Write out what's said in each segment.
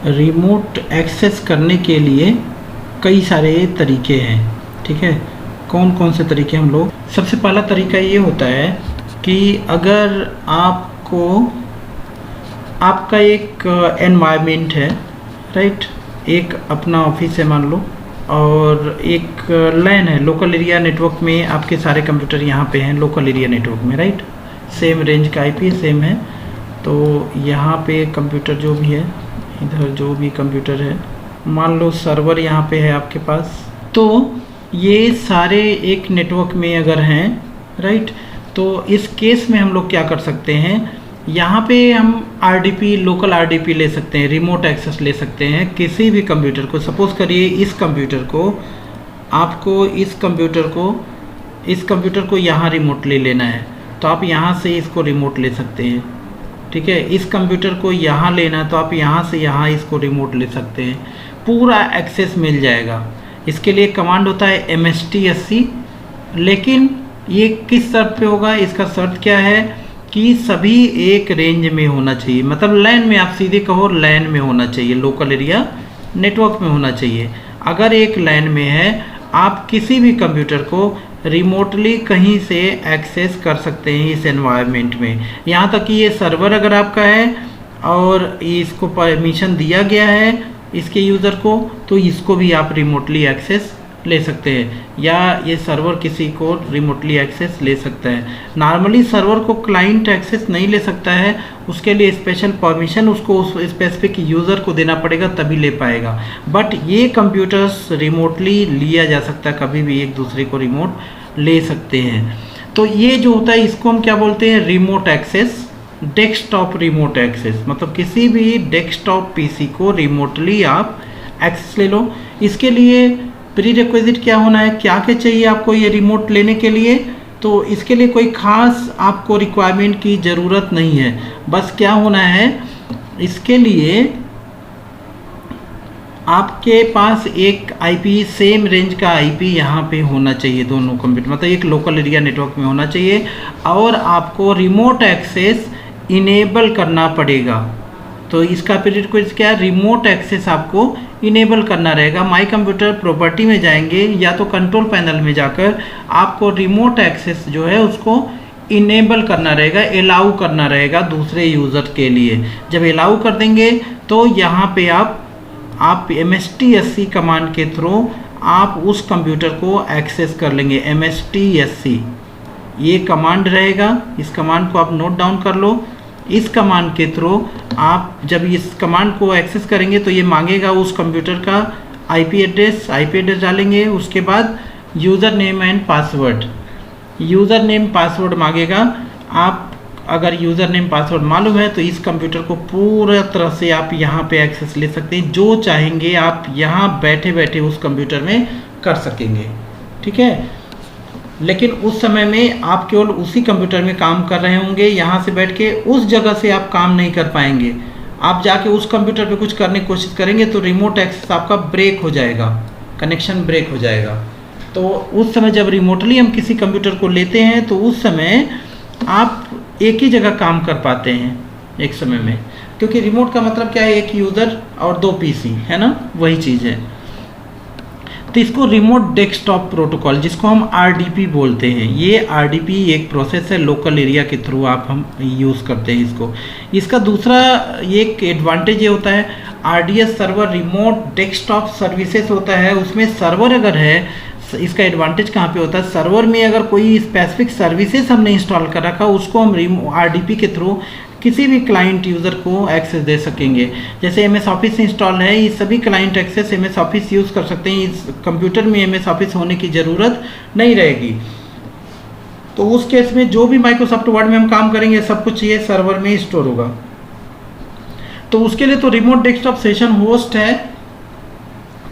Remote access करने के लिए कई सारे तरीके हैं, ठीक है। कौन कौन से तरीके हम लोग, सबसे पहला तरीका ये होता है कि अगर आपको आपका एक एनवायरनमेंट है, राइट, एक अपना ऑफिस है मान लो, और एक लैन है, लोकल एरिया नेटवर्क में आपके सारे कंप्यूटर यहाँ पे हैं लोकल एरिया नेटवर्क में, राइट, सेम रेंज का आईपी सेम है। तो यहाँ पे कंप्यूटर जो भी है, इधर जो भी कंप्यूटर है, मान लो सर्वर यहाँ पे है आपके पास, तो ये सारे एक नेटवर्क में अगर हैं, राइट, तो इस केस में हम लोग क्या कर सकते हैं, यहाँ पे हम आरडीपी, लोकल आरडीपी ले सकते हैं, रिमोट एक्सेस ले सकते हैं किसी भी कंप्यूटर को। सपोज़ करिए इस कंप्यूटर को, आपको इस कंप्यूटर को यहाँ रिमोटली लेना है, तो आप यहाँ से इसको रिमोट ले सकते हैं, ठीक है। इस कंप्यूटर को यहाँ लेना है तो आप यहाँ से यहाँ इसको रिमोट ले सकते हैं, पूरा एक्सेस मिल जाएगा। इसके लिए कमांड होता है mstsc, लेकिन ये किस शर्त पे होगा, इसका शर्त क्या है कि सभी एक रेंज में होना चाहिए, मतलब लैन में, आप सीधे कहो लैन में होना चाहिए, लोकल एरिया नेटवर्क में होना चाहिए। अगर एक लैन में है, आप किसी भी कंप्यूटर को रिमोटली कहीं से एक्सेस कर सकते हैं इस एनवायरनमेंट में। यहाँ तक कि ये सर्वर अगर आपका है और इसको परमिशन दिया गया है इसके यूज़र को, तो इसको भी आप रिमोटली एक्सेस ले सकते हैं, या ये सर्वर किसी को रिमोटली एक्सेस ले सकता है। नॉर्मली सर्वर को क्लाइंट एक्सेस नहीं ले सकता है, उसके लिए स्पेशल परमिशन उसको उस स्पेसिफिक यूज़र को देना पड़ेगा तभी ले पाएगा। बट ये कंप्यूटर्स रिमोटली लिया जा सकता है, कभी भी एक दूसरे को रिमोट ले सकते हैं। तो ये जो होता है इसको हम क्या बोलते हैं, remote access, desktop remote access, मतलब किसी भी डेस्कटॉप पीसी को रिमोटली आप एक्सेस ले लो। इसके लिए प्री रिक्विजिट क्या होना है, क्या क्या चाहिए आपको ये रिमोट लेने के लिए, तो इसके लिए कोई ख़ास आपको रिक्वायरमेंट की ज़रूरत नहीं है। बस क्या होना है, इसके लिए आपके पास एक आईपी, सेम रेंज का आईपी यहाँ पे होना चाहिए दोनों कंप्यूटर, मतलब एक लोकल एरिया नेटवर्क में होना चाहिए, और आपको रिमोट एक्सेस इनेबल करना पड़ेगा। तो इसका प्रीरिक्विजिट क्या है, रिमोट एक्सेस आपको इनेबल करना रहेगा। माई कंप्यूटर प्रॉपर्टी में जाएंगे या तो कंट्रोल पैनल में जाकर आपको रिमोट एक्सेस जो है उसको इनेबल करना रहेगा, अलाउ करना रहेगा दूसरे यूज़र के लिए। जब अलाउ कर देंगे तो यहाँ पे आप mstsc कमांड के थ्रू आप उस कंप्यूटर को एक्सेस कर लेंगे। mstsc ये कमांड रहेगा, इस कमांड को आप नोट डाउन कर लो। इस कमांड के थ्रू आप जब इस कमांड को एक्सेस करेंगे तो ये मांगेगा उस कंप्यूटर का आईपी एड्रेस डालेंगे, उसके बाद user name and password, user name password मांगेगा। आप अगर यूज़र नेम पासवर्ड मालूम है तो इस कंप्यूटर को पूरा तरह से आप यहाँ पे एक्सेस ले सकते हैं, जो चाहेंगे आप यहाँ बैठे बैठे उस कंप्यूटर में कर सकेंगे, ठीक है। लेकिन उस समय में आप केवल उसी कंप्यूटर में काम कर रहे होंगे, यहाँ से बैठ के उस जगह से आप काम नहीं कर पाएंगे। आप जाके उस कंप्यूटर पे कुछ करने की कोशिश करेंगे तो रिमोट एक्सेस आपका ब्रेक हो जाएगा, कनेक्शन ब्रेक हो जाएगा। तो उस समय जब रिमोटली हम किसी कंप्यूटर को लेते हैं तो उस समय आप एक ही जगह काम कर पाते हैं एक समय में, क्योंकि रिमोट का मतलब क्या है, एक यूज़र और 2 पीसी, है ना, वही चीज़ है। तो इसको रिमोट डेस्कटॉप प्रोटोकॉल, जिसको हम आरडीपी बोलते हैं, ये आरडीपी एक प्रोसेस है, लोकल एरिया के थ्रू हम यूज़ करते हैं इसको। इसका दूसरा एक एडवांटेज ये होता है, RDS server remote desktop services होता है, उसमें सर्वर अगर है, इसका एडवांटेज कहाँ पे होता है, सर्वर में अगर कोई स्पेसिफिक सर्विसेज हमने इंस्टॉल कर रखा उसको हम आरडीपी के थ्रू किसी भी क्लाइंट यूज़र को एक्सेस दे सकेंगे। जैसे MS ऑफिस इंस्टॉल है, ये सभी client access MS office use कर सकते हैं, इस कंप्यूटर में MS ऑफिस होने की ज़रूरत नहीं रहेगी। तो उस केस में जो भी माइक्रोसॉफ्ट वर्ड में हम काम करेंगे सब कुछ ये सर्वर में स्टोर होगा। तो उसके लिए तो रिमोट डेस्कटॉप सेशन होस्ट है,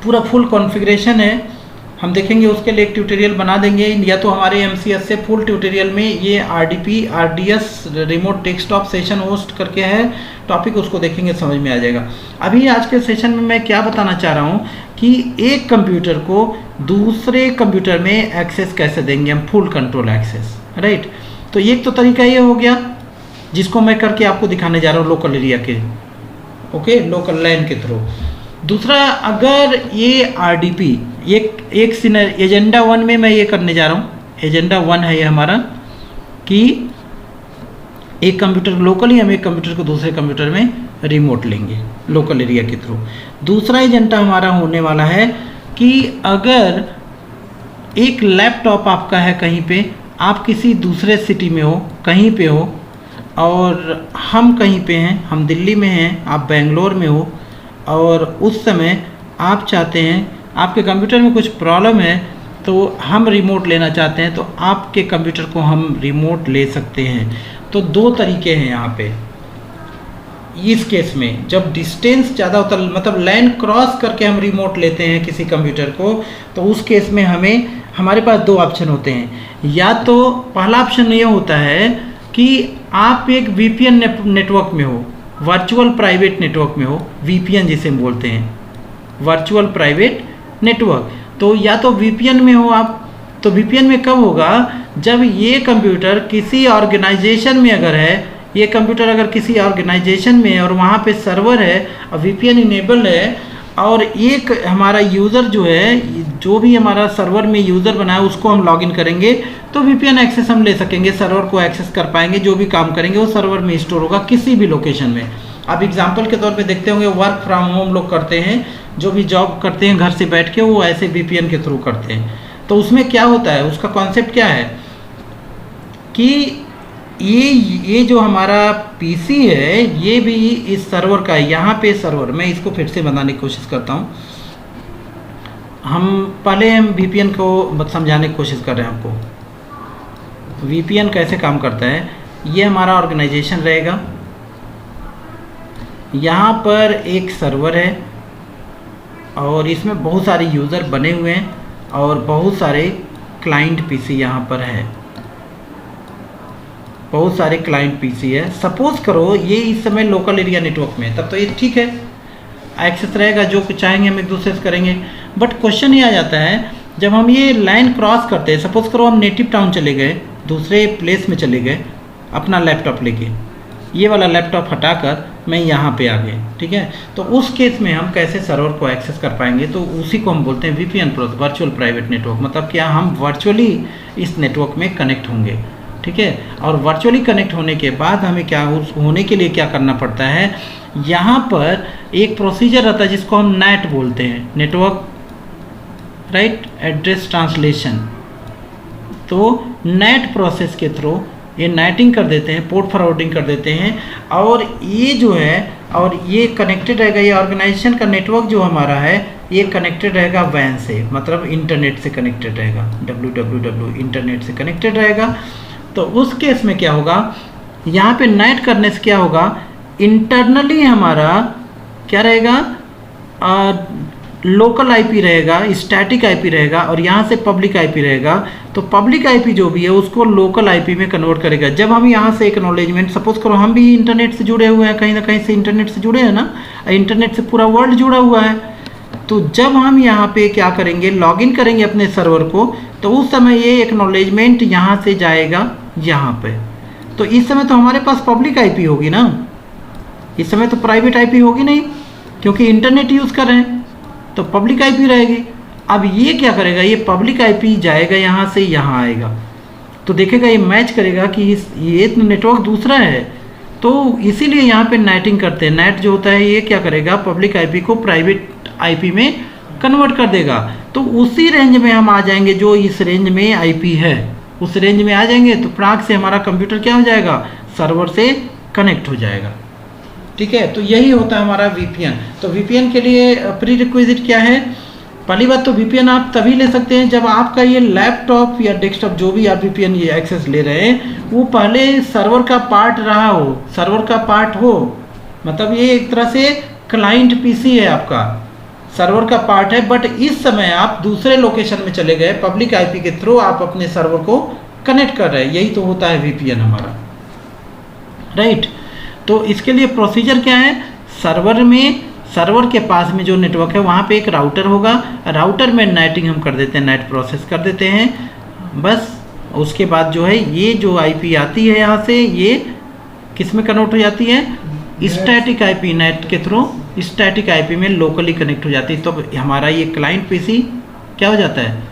पूरा फुल कॉन्फ़िगरेशन है, हम देखेंगे उसके लिए एक ट्यूटोरियल बना देंगे, या तो हमारे MCS से फुल ट्यूटोरियल में ये RDS remote desktop session host करके है टॉपिक, उसको देखेंगे समझ में आ जाएगा। अभी आज के सेशन में मैं क्या बताना चाह रहा हूँ कि एक कंप्यूटर को दूसरे कंप्यूटर में एक्सेस कैसे देंगे हम, फुल कंट्रोल एक्सेस, राइट। तो एक तो तरीका ये हो गया जिसको मैं करके आपको दिखाने जा रहा हूँ लोकल एरिया के ओके, लोकल लैन के थ्रू। दूसरा, अगर ये आरडीपी एक एजेंडा 1 में मैं ये करने जा रहा हूँ, एजेंडा 1 है ये हमारा कि एक कंप्यूटर लोकली हम एक कंप्यूटर को दूसरे कंप्यूटर में रिमोट लेंगे लोकल एरिया के थ्रू। दूसरा एजेंडा हमारा होने वाला है कि अगर एक लैपटॉप आपका है कहीं पे, आप किसी दूसरे सिटी में हो, कहीं पे हो, और हम कहीं पे हैं, हम दिल्ली में हैं, आप बेंगलोर में हो, और उस समय आप चाहते हैं, आपके कंप्यूटर में कुछ प्रॉब्लम है तो हम रिमोट लेना चाहते हैं, तो आपके कंप्यूटर को हम रिमोट ले सकते हैं। तो दो तरीके हैं यहाँ पे। इस केस में जब डिस्टेंस ज़्यादा होता है, मतलब लैन क्रॉस करके हम रिमोट लेते हैं किसी कंप्यूटर को, तो उस केस में हमारे पास दो ऑप्शन होते हैं। या तो पहला ऑप्शन ये होता है कि आप एक वीपीएन नेटवर्क में हो, वर्चुअल प्राइवेट नेटवर्क में हो, वीपीएन जिसे हम बोलते हैं, वर्चुअल प्राइवेट नेटवर्क। तो या तो वीपीएन में हो आप, तो वीपीएन में कब होगा, जब ये कंप्यूटर किसी ऑर्गेनाइजेशन में अगर है, ये कंप्यूटर अगर किसी ऑर्गेनाइजेशन में है और वहाँ पे सर्वर है और वीपीएन इनेबल है, और एक हमारा यूज़र जो है, जो भी हमारा सर्वर में यूज़र बना है उसको हम लॉगिन करेंगे तो वीपीएन एक्सेस हम ले सकेंगे, सर्वर को एक्सेस कर पाएंगे, जो भी काम करेंगे वो सर्वर में स्टोर होगा किसी भी लोकेशन में। अब एग्जांपल के तौर पे देखते होंगे, वर्क फ्रॉम होम लोग करते हैं, जो भी जॉब करते हैं घर से बैठ के, वो ऐसे वीपीएन के थ्रू करते हैं। तो उसमें क्या होता है, उसका कॉन्सेप्ट क्या है कि ये जो हमारा पीसी है ये भी इस सर्वर का है। यहाँ पे सर्वर, मैं इसको फिर से बनाने की कोशिश करता हूँ। हम वीपीएन को समझाने की कोशिश कर रहे हैं आपको। वीपीएन कैसे काम करता है, ये हमारा ऑर्गेनाइजेशन रहेगा, यहाँ पर एक सर्वर है और इसमें बहुत सारे यूज़र बने हुए हैं और बहुत सारे क्लाइंट पीसी यहाँ पर है, बहुत सारे क्लाइंट पीसी है। सपोज करो ये इस समय लोकल एरिया नेटवर्क में है, तब तो ये ठीक है, एक्सेस रहेगा, जो कुछ चाहेंगे हम एक दूसरे से करेंगे। बट क्वेश्चन ये आ जाता है, जब हम ये लाइन क्रॉस करते हैं, सपोज करो हम नेटिव टाउन चले गए, दूसरे प्लेस में चले गए अपना लैपटॉप लेके, ये वाला लैपटॉप हटाकर मैं यहाँ पे आ गए, ठीक है, तो उस केस में हम कैसे सर्वर को एक्सेस कर पाएंगे, तो उसी को हम बोलते हैं वीपीएन, वर्चुअल प्राइवेट नेटवर्क। मतलब क्या, हम वर्चुअली इस नेटवर्क में कनेक्ट होंगे, ठीक है। और वर्चुअली कनेक्ट होने के बाद हमें क्या होने के लिए क्या करना पड़ता है, यहाँ पर एक प्रोसीजर रहता है जिसको हम नेट बोलते हैं, नेटवर्क राइट एड्रेस ट्रांसलेशन। तो नेट प्रोसेस के थ्रू ये नेटिंग कर देते हैं, पोर्ट फॉरवर्डिंग कर देते हैं, और ये जो है, और ये कनेक्टेड रहेगा, ये ऑर्गेनाइजेशन का नेटवर्क जो हमारा है ये कनेक्टेड रहेगा वैन से, मतलब इंटरनेट से कनेक्टेड रहेगा, www इंटरनेट से कनेक्टेड रहेगा। तो उस केस में क्या होगा, यहाँ पे नेट करने से क्या होगा, इंटरनली हमारा क्या रहेगा, लोकल आईपी रहेगा, स्टैटिक आईपी रहेगा, और यहाँ से पब्लिक आईपी रहेगा। तो पब्लिक आईपी जो भी है उसको लोकल आईपी में कन्वर्ट करेगा। जब हम यहाँ से एक्नॉलेजमेंट, सपोज करो हम भी इंटरनेट से जुड़े हुए हैं, कहीं ना कहीं से इंटरनेट से जुड़े हैं ना, इंटरनेट से पूरा वर्ल्ड जुड़ा हुआ है। तो जब हम यहाँ पे क्या करेंगे, लॉगिन करेंगे अपने सर्वर को, तो उस समय ये एक्नॉलेजमेंट यहाँ से जाएगा यहाँ पे। तो इस समय तो हमारे पास पब्लिक आईपी होगी ना, इस समय तो प्राइवेट आईपी होगी नहीं, क्योंकि इंटरनेट यूज़ कर रहे हैं, तो पब्लिक आईपी रहेगी। अब ये क्या करेगा, ये पब्लिक आईपी जाएगा यहाँ से यहाँ आएगा, तो देखेगा ये मैच करेगा कि ये तो नेटवर्क दूसरा है, तो इसीलिए यहाँ पे नेटिंग करते हैं। नेट जो होता है ये क्या करेगा, पब्लिक आईपी को प्राइवेट आईपी में कन्वर्ट कर देगा। तो उसी रेंज में हम आ जाएंगे, जो इस रेंज में आईपी है उस रेंज में आ जाएंगे, तो प्राक से हमारा कंप्यूटर क्या हो जाएगा, सर्वर से कनेक्ट हो जाएगा, ठीक है। तो यही होता है हमारा वीपीएन। तो वीपीएन के लिए प्री रिक्विजिट क्या है, पहली बात तो वीपीएन आप तभी ले सकते हैं जब आपका ये लैपटॉप या डेस्कटॉप, जो भी आप वीपीएन ये एक्सेस ले रहे हैं, वो पहले सर्वर का पार्ट रहा हो, सर्वर का पार्ट हो, मतलब ये एक तरह से क्लाइंट पीसी है आपका, सर्वर का पार्ट है। बट इस समय आप दूसरे लोकेशन में चले गए, पब्लिक आईपी के थ्रू आप अपने सर्वर को कनेक्ट कर रहे हैं, यही तो होता है वीपीएन हमारा, राइट। तो इसके लिए प्रोसीजर क्या है, सर्वर के पास में जो नेटवर्क है वहाँ पे एक राउटर होगा, राउटर में नेटिंग हम कर देते हैं, नेट प्रोसेस कर देते हैं बस। उसके बाद जो है ये जो आईपी आती है यहाँ से, ये किस में कन्वर्ट हो जाती है, स्टैटिक आईपी नेट के थ्रू स्टैटिक आईपी में लोकली कनेक्ट हो जाती है, तो हमारा ये क्लाइंट पीसी क्या हो जाता है,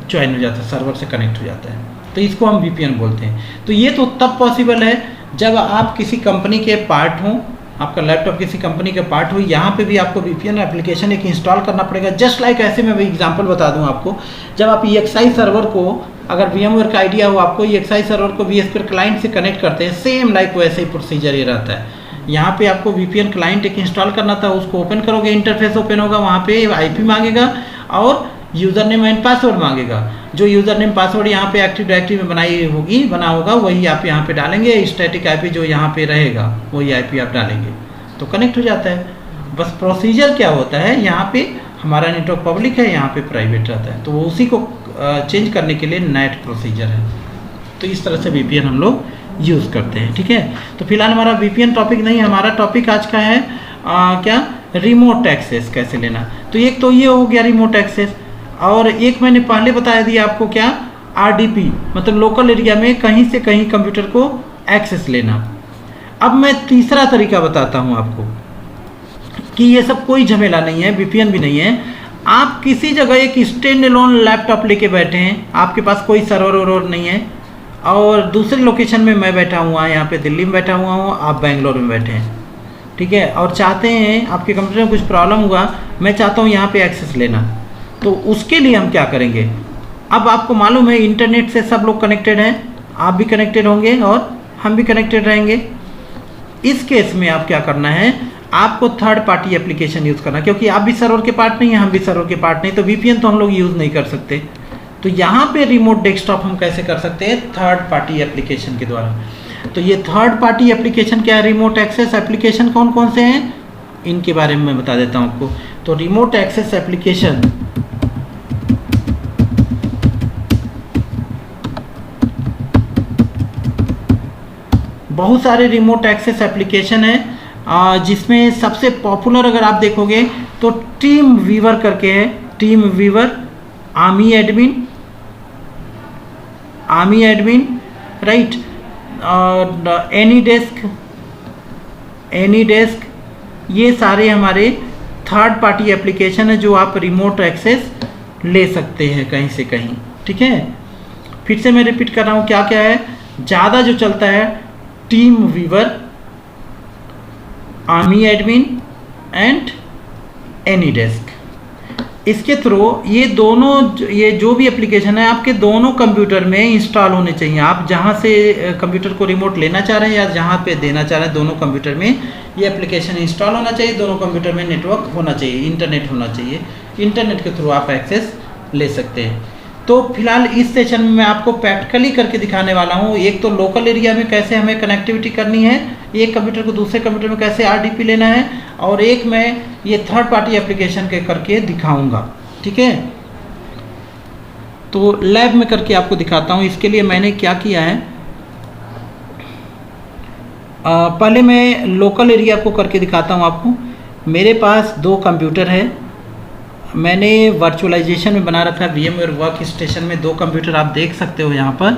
ज्वाइन हो जाता है, सर्वर से कनेक्ट हो जाता है। तो इसको हम वीपीएन बोलते हैं। तो ये तो तब पॉसिबल है जब आप किसी कंपनी के पार्ट हों, आपका लैपटॉप किसी कंपनी का पार्ट हो, यहाँ पे भी आपको वीपीएन एप्लीकेशन एक इंस्टॉल करना पड़ेगा। जस्ट लाइक ऐसे मैं एग्जांपल बता दूँ आपको, जब आप EXI सर्वर को, अगर VMware का आइडिया हो आपको, EXI सर्वर को vSphere क्लाइंट से कनेक्ट करते हैं, सेम लाइक वैसे ही प्रोसीजर ये रहता है। यहाँ पे आपको VPN क्लाइंट एक इंस्टॉल करना था, उसको ओपन करोगे, इंटरफेस ओपन होगा, वहाँ पे IP मांगेगा और यूज़र नेम एंड पासवर्ड मांगेगा। जो यूज़र नेम पासवर्ड यहाँ पे एक्टिव डायरेक्टरी में बना होगा वही आप यहाँ पे डालेंगे। स्टैटिक आईपी जो यहाँ पे रहेगा वही आईपी आप डालेंगे तो कनेक्ट हो जाता है। बस प्रोसीजर क्या होता है, यहाँ पे हमारा नेटवर्क पब्लिक है, यहाँ पे प्राइवेट रहता है, तो वो उसी को चेंज करने के लिए नेट प्रोसीजर है। तो इस तरह से VPN हम लोग यूज़ करते हैं। ठीक है, तो फिलहाल हमारा VPN टॉपिक नहीं, हमारा टॉपिक आज का है क्या, रिमोट एक्सेस कैसे लेना। तो एक तो ये हो गया रिमोट एक्सेस, और एक मैंने पहले बताया दिया आपको क्या, RDP मतलब लोकल एरिया में कहीं से कहीं कंप्यूटर को एक्सेस लेना। अब मैं तीसरा तरीका बताता हूँ आपको कि ये सब कोई झमेला नहीं है, VPN भी नहीं है। आप किसी जगह एक स्टैंड अलोन लैपटॉप लेके बैठे हैं, आपके पास कोई सर्वर वर्वर नहीं है, और दूसरे लोकेशन में मैं बैठा हुआ, यहाँ पे दिल्ली में बैठा हुआ हूँ, आप बेंगलोर में बैठे हैं, ठीक है, और चाहते हैं आपके कंप्यूटर में कुछ प्रॉब्लम हुआ, मैं चाहता हूँ यहाँ पे एक्सेस लेना। तो उसके लिए हम क्या करेंगे, अब आपको मालूम है इंटरनेट से सब लोग कनेक्टेड हैं, आप भी कनेक्टेड होंगे और हम भी कनेक्टेड रहेंगे। इस केस में आप क्या करना है, आपको थर्ड पार्टी एप्लीकेशन यूज़ करना, क्योंकि आप भी सर्वर के पार्ट नहीं हैं, हम भी सर्वर के पार्ट नहीं, तो VPN तो हम लोग यूज़ नहीं कर सकते। तो यहाँ पे रिमोट डेस्कटॉप हम कैसे कर सकते हैं, थर्ड पार्टी एप्लीकेशन के द्वारा। तो ये थर्ड पार्टी एप्लीकेशन क्या है, रिमोट एक्सेस एप्लीकेशन कौन कौन से हैं, इनके बारे में मैं बता देता हूँ आपको। तो रिमोट एक्सेस एप्लीकेशन बहुत सारे रिमोट एक्सेस एप्लीकेशन है, जिसमें सबसे पॉपुलर अगर आप देखोगे तो टीम वीवर करके है, TeamViewer, Ammyy Admin right, और एनी डेस्क, ये सारे हमारे थर्ड पार्टी एप्लीकेशन है जो आप रिमोट एक्सेस ले सकते हैं कहीं से कहीं। ठीक है, फिर से मैं रिपीट कर रहा हूँ, क्या क्या है, ज़्यादा जो चलता है TeamViewer, Ammyy Admin and AnyDesk. इसके थ्रू ये दोनों, ये जो भी एप्लीकेशन है आपके दोनों कंप्यूटर में इंस्टॉल होने चाहिए। आप जहाँ से कंप्यूटर को रिमोट लेना चाह रहे हैं या जहाँ पे देना चाह रहे हैं, दोनों कंप्यूटर में ये एप्लीकेशन इंस्टॉल होना चाहिए, दोनों कंप्यूटर में नेटवर्क होना चाहिए, इंटरनेट होना चाहिए, इंटरनेट के थ्रू आप एक्सेस ले सकते हैं। तो फिलहाल इस सेशन में मैं आपको प्रैक्टिकली करके दिखाने वाला हूँ, एक तो लोकल एरिया में कैसे हमें कनेक्टिविटी करनी है, एक कंप्यूटर को दूसरे कंप्यूटर में कैसे RDP लेना है, और एक मैं ये थर्ड पार्टी एप्लीकेशन के करके दिखाऊंगा। ठीक है, तो लैब में करके आपको दिखाता हूँ। इसके लिए मैंने क्या किया है, पहले मैं लोकल एरिया को करके दिखाता हूँ आपको। मेरे पास 2 कंप्यूटर है, मैंने वर्चुअलाइजेशन में बना रखा है VMware वर्क स्टेशन में 2 कंप्यूटर आप देख सकते हो। यहाँ पर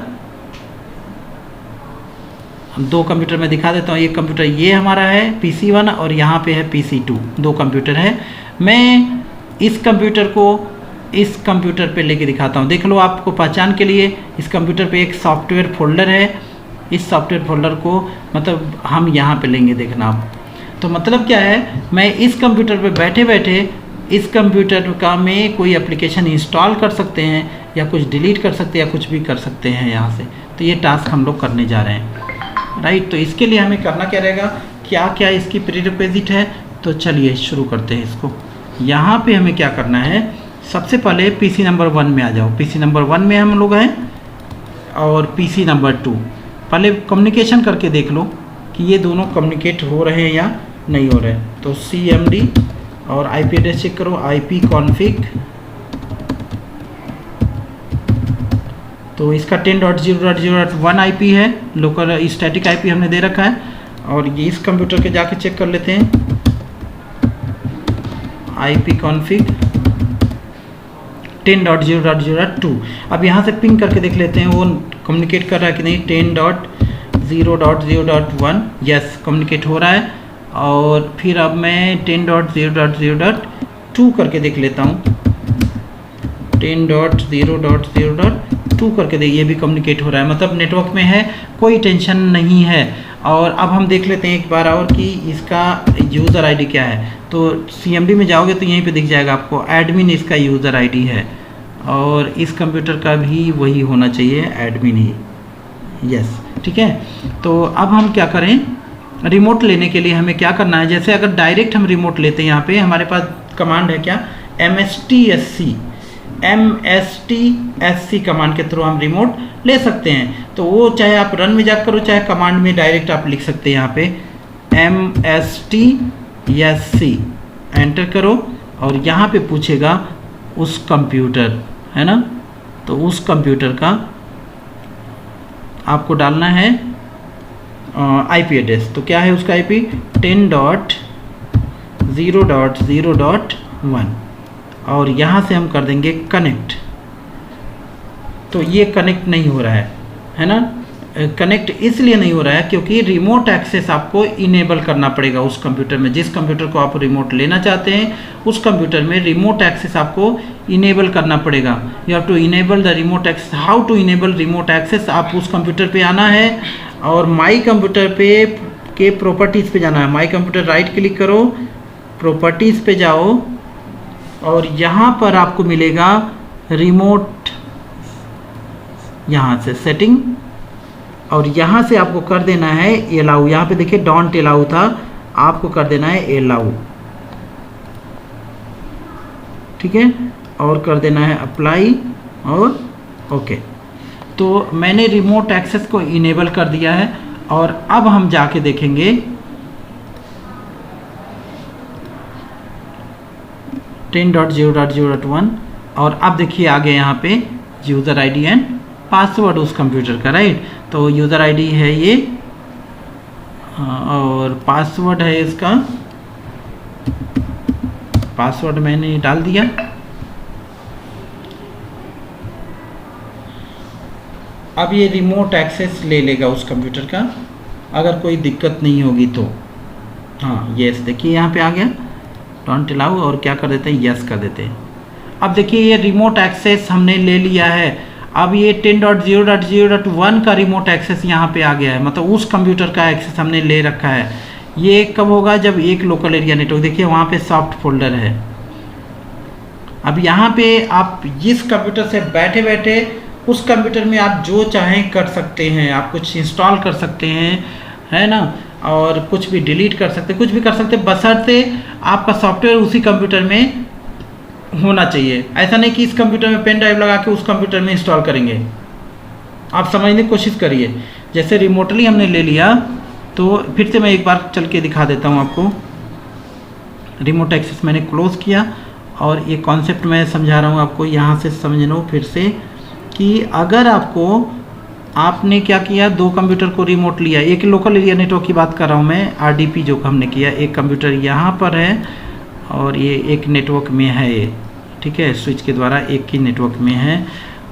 2 कंप्यूटर मैं दिखा देता हूँ। एक कंप्यूटर ये हमारा है PC1 और यहाँ पे है PC2, 2 कंप्यूटर है। मैं इस कंप्यूटर को इस कंप्यूटर पे लेके दिखाता हूँ, देख लो आपको पहचान के लिए। इस कंप्यूटर पे एक सॉफ्टवेयर फोल्डर है, इस सॉफ्टवेयर फोल्डर को मतलब हम यहाँ पे लेंगे, देखना आप। तो मतलब क्या है, मैं इस कंप्यूटर पे बैठे बैठे इस कंप्यूटर का में कोई एप्लीकेशन इंस्टॉल कर सकते हैं या कुछ डिलीट कर सकते हैं या कुछ भी कर सकते हैं यहाँ से। तो ये टास्क हम लोग करने जा रहे हैं, राइट। तो इसके लिए हमें करना क्या रहेगा, क्या क्या इसकी प्रीरिक्विजिट है, तो चलिए शुरू करते हैं इसको। यहाँ पे हमें क्या करना है, सबसे पहले PC नंबर 1 में आ जाओ। PC नंबर 1 में हम लोग हैं और PC नंबर 2। पहले कम्युनिकेशन करके देख लो कि ये दोनों कम्युनिकेट हो रहे हैं या नहीं हो रहे हैं। तो CMD और IP एड्रेस चेक करो, IP config, तो इसका 10.0.0.1 IP है, लोकल स्टैटिक IP हमने दे रखा है। और ये इस कंप्यूटर के जाके चेक कर लेते हैं, IP config 10.0.0.2। अब यहाँ से पिंग करके देख लेते हैं वो कम्युनिकेट कर रहा है कि नहीं। 10.0.1 यस कम्युनिकेट हो रहा है। और फिर अब मैं 10.0.0.2 करके देख लेता हूँ। 10.0.0.2 करके देख, ये भी कम्युनिकेट हो रहा है, मतलब नेटवर्क में है, कोई टेंशन नहीं है। और अब हम देख लेते हैं एक बार और कि इसका यूज़र आईडी क्या है। तो CMD में जाओगे तो यहीं पे दिख जाएगा आपको, एडमिन इसका यूज़र आईडी है। और इस कंप्यूटर का भी वही होना चाहिए, एडमिन ही, यस ठीक है। तो अब हम क्या करें, रिमोट लेने के लिए हमें क्या करना है, जैसे अगर डायरेक्ट हम रिमोट लेते हैं, यहाँ पे हमारे पास कमांड है क्या, MSTSC कमांड के थ्रू हम रिमोट ले सकते हैं। तो वो चाहे आप रन में जाकर करो, चाहे कमांड में डायरेक्ट आप लिख सकते हैं। यहाँ पे MSTSC एंटर करो और यहाँ पे पूछेगा उस कंप्यूटर, है ना, तो उस कंप्यूटर का आपको डालना है IP एड्रेस। तो क्या है उसका IP, 10.0.0.1 और यहाँ से हम कर देंगे कनेक्ट। तो ये कनेक्ट नहीं हो रहा है ना, कनेक्ट इसलिए नहीं हो रहा है क्योंकि रिमोट एक्सेस आपको इनेबल करना पड़ेगा उस कंप्यूटर में। जिस कंप्यूटर को आप रिमोट लेना चाहते हैं उस कंप्यूटर में रिमोट एक्सेस आपको इनेबल करना पड़ेगा। You have to enable the remote access. How to enable remote access, आप उस कंप्यूटर पे आना है और माई कंप्यूटर पे के प्रॉपर्टीज़ पे जाना है। माई कंप्यूटर राइट क्लिक करो, प्रॉपर्टीज़ पे जाओ और यहाँ पर आपको मिलेगा रिमोट, यहाँ से सेटिंग, और यहाँ से आपको कर देना है एलाउ। यहाँ पे देखिए डोंट एलाउ था, आपको कर देना है एलाउ, ठीक है, और कर देना है अप्लाई और ओके। तो मैंने रिमोट एक्सेस को इनेबल कर दिया है और अब हम जाके देखेंगे 10.0.0.1 और अब देखिए आगे यहाँ पे यूज़र आईडी एंड पासवर्ड उस कंप्यूटर का, राइट। तो यूज़र आईडी है ये और पासवर्ड है इसका, पासवर्ड मैंने डाल दिया। अब ये रिमोट एक्सेस ले लेगा उस कंप्यूटर का, अगर कोई दिक्कत नहीं होगी तो। हाँ यस, देखिए यहाँ पे आ गया डोंट अलाउ और क्या कर देते हैं, यस कर देते हैं। अब देखिए ये रिमोट एक्सेस हमने ले लिया है। अब ये 10.0.0.1 का रिमोट एक्सेस यहाँ पे आ गया है, मतलब उस कंप्यूटर का एक्सेस हमने ले रखा है। ये कब होगा, जब एक लोकल एरिया नेटवर्क, देखिए वहाँ पे सॉफ्ट फोल्डर है। अब यहाँ पे आप जिस कंप्यूटर से बैठे बैठे उस कंप्यूटर में आप जो चाहें कर सकते हैं, आप कुछ इंस्टॉल कर सकते हैं, है ना, और कुछ भी डिलीट कर सकते हैं, कुछ भी कर सकते हैं, बशर्ते आपका सॉफ्टवेयर उसी कंप्यूटर में होना चाहिए। ऐसा नहीं कि इस कंप्यूटर में पेन ड्राइव लगा के उस कंप्यूटर में इंस्टॉल करेंगे। आप समझने की कोशिश करिए। जैसे रिमोटली हमने ले लिया, तो फिर से मैं एक बार चल के दिखा देता हूँ आपको। रिमोट एक्सेस मैंने क्लोज़ किया और ये कॉन्सेप्ट मैं समझा रहा हूँ आपको, यहाँ से समझ लो फिर से कि अगर आपने क्या किया, दो कंप्यूटर को रिमोट लिया, एक लोकल एरिया नेटवर्क की बात कर रहा हूँ मैं, RDP जो हमने किया, एक कंप्यूटर यहाँ पर है और ये एक नेटवर्क में है ये, ठीक है, स्विच के द्वारा एक ही नेटवर्क में है।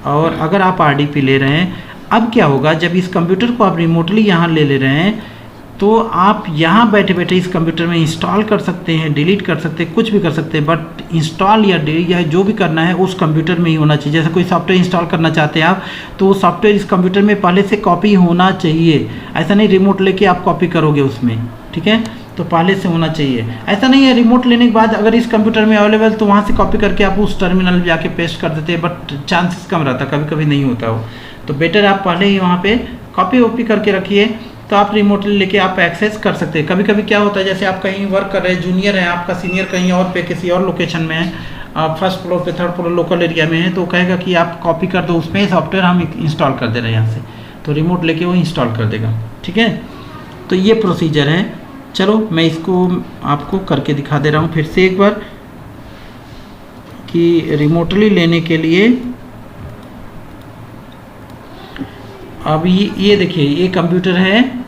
और अगर आप RDP ले रहे हैं, अब क्या होगा, जब इस कंप्यूटर को आप रिमोटली यहाँ ले रहे हैं तो आप यहाँ बैठे बैठे इस कंप्यूटर में इंस्टॉल कर सकते हैं, डिलीट कर सकते हैं, कुछ भी कर सकते हैं, बट इंस्टॉल या डिलीट या जो भी करना है उस कंप्यूटर में ही होना चाहिए। जैसे कोई सॉफ्टवेयर इंस्टॉल करना चाहते हैं आप, तो वो सॉफ्टवेयर इस कंप्यूटर में पहले से कॉपी होना चाहिए। ऐसा नहीं रिमोट लेके आप कॉपी करोगे उसमें, ठीक है, तो पहले से होना चाहिए। ऐसा नहीं है रिमोट लेने के बाद अगर इस कंप्यूटर में अवेलेबल तो वहाँ से कॉपी करके आप उस टर्मिनल में जाके पेस्ट कर देते हैं, बट चांसेस कम रहता, कभी कभी नहीं होता वो। तो बेटर आप पहले ही वहाँ पे कॉपी वॉपी करके रखिए, तो आप रिमोटली लेके आप एक्सेस कर सकते हैं। कभी कभी क्या होता है, जैसे आप कहीं वर्क कर रहे हैं, जूनियर है आपका, सीनियर कहीं और पे किसी और लोकेशन में है, फर्स्ट फ्लोर पे, थर्ड फ्लोर लोकल एरिया में है, तो कहेगा कि आप कॉपी कर दो, उसमें सॉफ्टवेयर हम इंस्टॉल कर दे रहे हैं यहाँ से, तो रिमोट लेके वो इंस्टॉल कर देगा, ठीक है। तो ये प्रोसीजर है। चलो मैं इसको आपको करके दिखा दे रहा हूँ फिर से एक बार कि रिमोटली लेने के लिए। अब ये देखिए, ये कंप्यूटर है,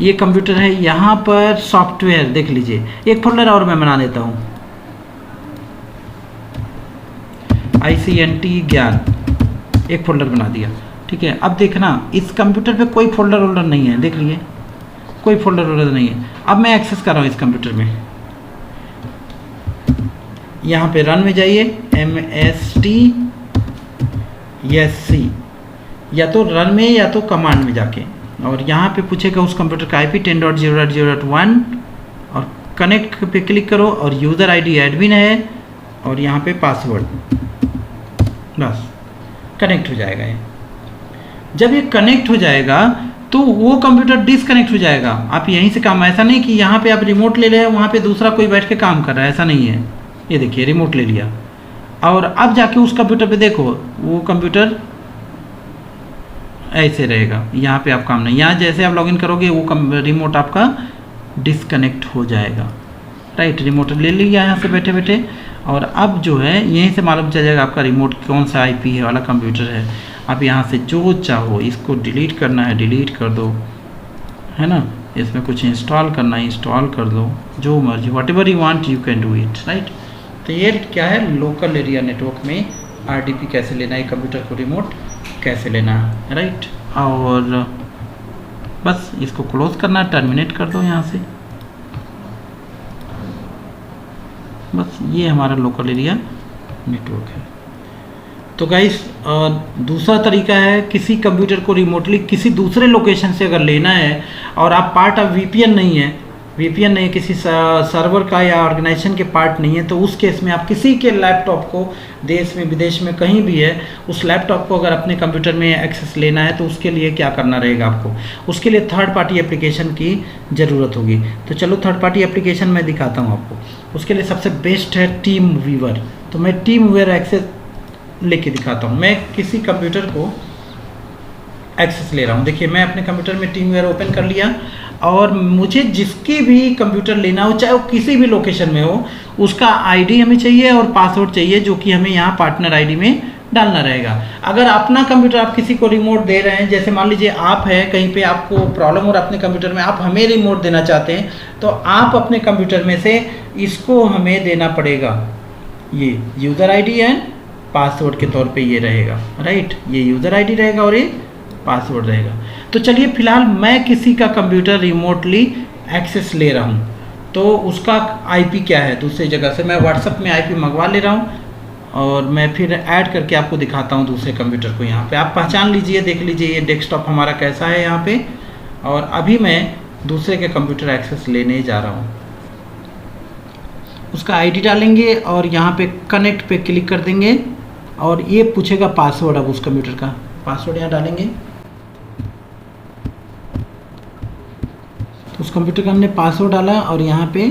ये कंप्यूटर है, यहाँ पर सॉफ्टवेयर देख लीजिए। एक फोल्डर और मैं बना देता हूँ, ICNT ज्ञान, एक फोल्डर बना दिया। ठीक है। अब देखना इस कंप्यूटर पे कोई फोल्डर वोल्डर नहीं है, देख लिए कोई फोल्डर वोल्डर नहीं है। अब मैं एक्सेस कर रहा हूँ इस कंप्यूटर में, यहाँ पे रन में जाइए, MSTSC, या तो रन में या तो कमांड में जाके, और यहाँ पे पूछेगा उस कंप्यूटर का IP 10.0.0.1 और कनेक्ट पे क्लिक करो और यूज़र ID एडमिन है और यहाँ पे पासवर्ड, बस कनेक्ट हो जाएगा ये। जब ये कनेक्ट हो जाएगा तो वो कंप्यूटर डिसकनेक्ट हो जाएगा। आप यहीं से काम, ऐसा नहीं कि यहाँ पे आप रिमोट ले रहे हैं वहाँ पे दूसरा कोई बैठ के काम कर रहा है, ऐसा नहीं है। ये देखिए रिमोट ले लिया और अब जाके उस कंप्यूटर पे देखो वो कंप्यूटर ऐसे रहेगा, यहाँ पे आप काम नहीं, यहाँ जैसे आप लॉगिन करोगे वो रिमोट आपका डिसकनेक्ट हो जाएगा, राइट। रिमोट ले लिया यहाँ से बैठे बैठे, और अब जो है यहीं से मालूम चल जाएगा आपका रिमोट कौन सा IP है वाला कंप्यूटर है। आप यहाँ से जो चाहो इसको डिलीट करना है डिलीट कर दो, है ना, इसमें कुछ इंस्टॉल करना है इंस्टॉल कर दो, जो मर्जी what ever you want you can do it, right. तो ये क्या है, लोकल एरिया नेटवर्क में RDP कैसे लेना है, कंप्यूटर को रिमोट कैसे लेना है, राइट। और बस इसको क्लोज करना है, टर्मिनेट कर दो यहाँ से, बस ये हमारा लोकल एरिया नेटवर्क है। तो गाइस दूसरा तरीका है, किसी कंप्यूटर को रिमोटली किसी दूसरे लोकेशन से अगर लेना है और आप पार्ट ऑफ VPN नहीं है, किसी सर्वर का या ऑर्गेनाइजेशन के पार्ट नहीं है, तो उस केस में आप किसी के लैपटॉप को देश में विदेश में कहीं भी है, उस लैपटॉप को अगर अपने कंप्यूटर में एक्सेस लेना है तो उसके लिए क्या करना रहेगा आपको, उसके लिए थर्ड पार्टी एप्लीकेशन की ज़रूरत होगी। तो चलो थर्ड पार्टी एप्लीकेशन मैं दिखाता हूँ आपको। उसके लिए सबसे बेस्ट है टीम व्यूअर। तो मैं टीम व्यूअर एक्सेस लेके दिखाता हूँ। मैं किसी कंप्यूटर को एक्सेस ले रहा हूँ, देखिए मैं अपने कंप्यूटर में टीम व्यूअर ओपन कर लिया और मुझे जिसकी भी कंप्यूटर लेना हो, चाहे वो किसी भी लोकेशन में हो, उसका ID हमें चाहिए और पासवर्ड चाहिए, जो कि हमें यहाँ पार्टनर ID में डालना रहेगा। अगर अपना कंप्यूटर आप किसी को रिमोट दे रहे हैं, जैसे मान लीजिए आप है कहीं पे आपको प्रॉब्लम हो रहा है अपने कंप्यूटर में, आप हमें रिमोट देना चाहते हैं, तो आप अपने कंप्यूटर में से इसको हमें देना पड़ेगा। ये यूज़र ID एंड पासवर्ड के तौर पे ये रहेगा, राइट। ये यूज़र ID रहेगा और ये पासवर्ड रहेगा। तो चलिए फिलहाल मैं किसी का कंप्यूटर रिमोटली एक्सेस ले रहा हूँ, तो उसका IP क्या है, दूसरी जगह से मैं WhatsApp में IP मंगवा ले रहा हूँ और मैं फिर ऐड करके आपको दिखाता हूँ दूसरे कंप्यूटर को। यहाँ पे आप पहचान लीजिए, देख लीजिए ये डेस्कटॉप हमारा कैसा है यहाँ पे, और अभी मैं दूसरे के कंप्यूटर एक्सेस लेने जा रहा हूँ। उसका ID डालेंगे और यहाँ पे कनेक्ट पे क्लिक कर देंगे और ये पूछेगा पासवर्ड। अब उस कंप्यूटर का पासवर्ड यहाँ डालेंगे, तो उस कंप्यूटर का हमने पासवर्ड डाला और यहाँ पे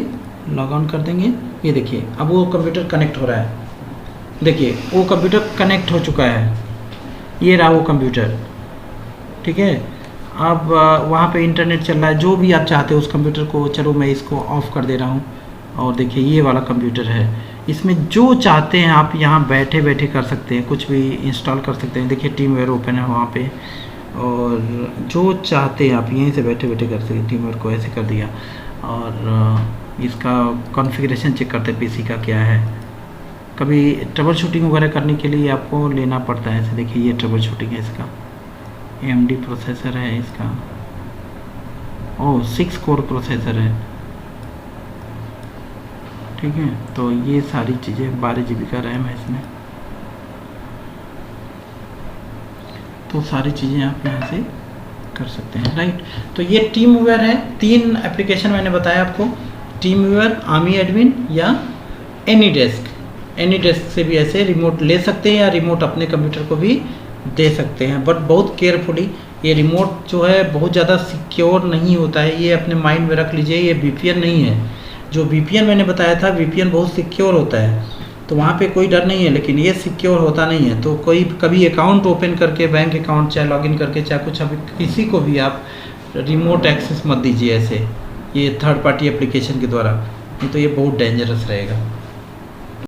लॉग ऑन कर देंगे। ये देखिए अब वो कंप्यूटर कनेक्ट हो रहा है, देखिए वो कंप्यूटर कनेक्ट हो चुका है, ये रहा वो कंप्यूटर, ठीक है। अब वहाँ पे इंटरनेट चल रहा है, जो भी आप चाहते हो उस कंप्यूटर को, चलो मैं इसको ऑफ कर दे रहा हूँ और देखिए ये वाला कंप्यूटर है, इसमें जो चाहते हैं आप यहाँ बैठे बैठे कर सकते हैं, कुछ भी इंस्टॉल कर सकते हैं। देखिए टीम वेयर ओपन है वहाँ पे, और जो चाहते हैं आप यहीं से बैठे बैठे कर सकते हैं। टीम वेयर को ऐसे कर दिया और इसका कॉन्फ़िगरेशन चेक करते हैं PC का क्या है। कभी ट्रबल शूटिंग वगैरह करने के लिए आपको लेना पड़ता है ऐसे। देखिए ये ट्रबल शूटिंग है इसका, AMD प्रोसेसर है इसका, ओह 6 कोर प्रोसेसर है, ठीक है। तो ये सारी चीज़ें 12 GB का रैम है इसमें, तो सारी चीज़ें आप यहाँ से कर सकते हैं, राइट। तो ये टीम व्यूअर है, 3 एप्लीकेशन मैंने बताया आपको, टीम व्यूअर, आर्मी एडमिन या एनीडेस्क। एनीडेस्क से भी ऐसे रिमोट ले सकते हैं या रिमोट अपने कंप्यूटर को भी दे सकते हैं, बट बहुत केयरफुली। ये रिमोट जो है बहुत ज़्यादा सिक्योर नहीं होता है, ये अपने माइंड में रख लीजिए। ये VPN नहीं है, जो VPN मैंने बताया था VPN बहुत सिक्योर होता है, तो वहाँ पे कोई डर नहीं है, लेकिन ये सिक्योर होता नहीं है। तो कोई कभी अकाउंट ओपन करके, बैंक अकाउंट चाहे लॉगिन करके, चाहे कुछ, अभी किसी को भी आप रिमोट एक्सेस मत दीजिए ऐसे, ये थर्ड पार्टी एप्लीकेशन के द्वारा, नहीं तो ये बहुत डेंजरस रहेगा।